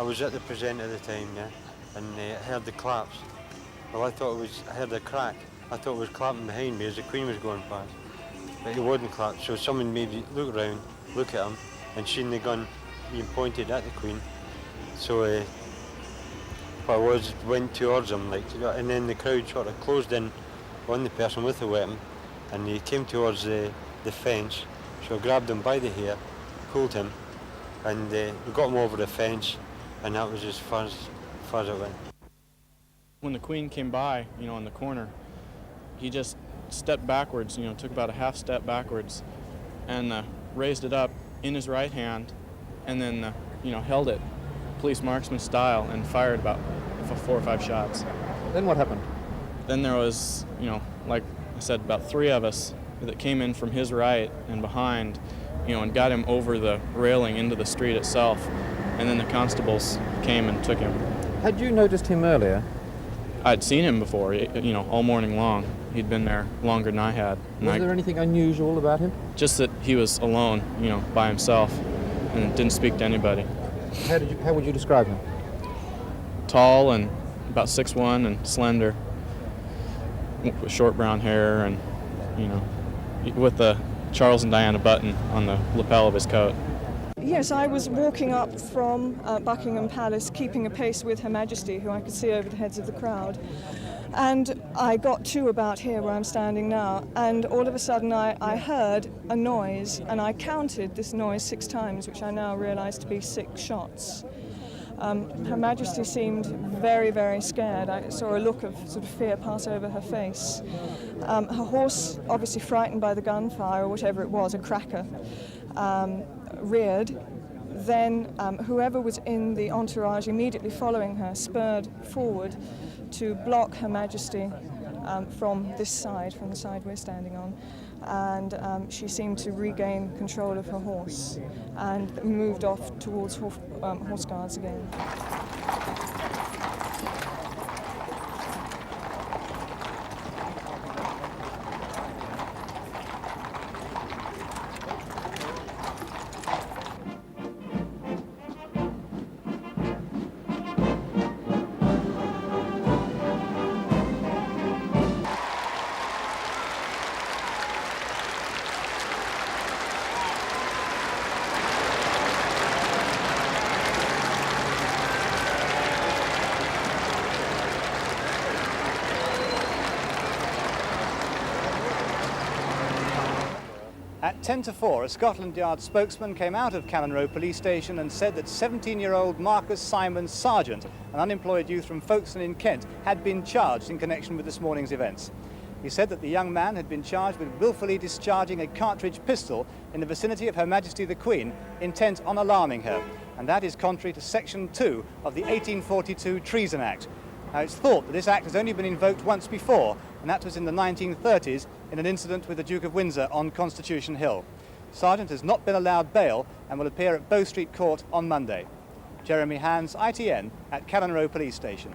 I was at the present at the time, yeah, and I heard the claps. Well, I heard a crack. I thought it was clapping behind me as the Queen was going past. But it wasn't clapped, so someone made me look around, look at him, and seen the gun being pointed at the Queen. So went towards him, like, and then the crowd sort of closed in on the person with the weapon, and he came towards the fence. So I grabbed him by the hair, pulled him, and we got him over the fence, and that was as far as it went. When the Queen came by, in the corner, he just stepped backwards, took about a half step backwards, and raised it up in his right hand, and then, held it police marksman style and fired about 4 or 5 shots. Then what happened? Then there was, like I said, about 3 of us that came in from his right and behind, and got him over the railing into the street itself. And then the constables came and took him. Had you noticed him earlier? I'd seen him before, all morning long. He'd been there longer than I had. Was there anything unusual about him? Just that he was alone, by himself, and didn't speak to anybody. How would you describe him? Tall and about 6'1" and slender, with short brown hair, and with the Charles and Diana button on the lapel of his coat. Yes, I was walking up from Buckingham Palace, keeping a pace with Her Majesty, who I could see over the heads of the crowd. And I got to about here where I'm standing now, and all of a sudden I heard a noise, and I counted this noise 6 times, which I now realise to be 6 shots. Her Majesty seemed very, very scared. I saw a look of sort of fear pass over her face. Her horse, obviously frightened by the gunfire or whatever it was, a cracker, reared. Then whoever was in the entourage immediately following her spurred forward to block Her Majesty from this side, from the side we're standing on. And she seemed to regain control of her horse and moved off towards Horse Guards again. At 10 to 4, a Scotland Yard spokesman came out of Cannon Row Police Station and said that 17-year-old Marcus Simon Sargent, an unemployed youth from Folkestone in Kent, had been charged in connection with this morning's events. He said that the young man had been charged with willfully discharging a cartridge pistol in the vicinity of Her Majesty the Queen, intent on alarming her, and that is contrary to Section 2 of the 1842 Treason Act. Now, it's thought that this act has only been invoked once before, and that was in the 1930s in an incident with the Duke of Windsor on Constitution Hill. Sargent has not been allowed bail and will appear at Bow Street Court on Monday. Jeremy Hands, ITN, at Cannon Row Police Station.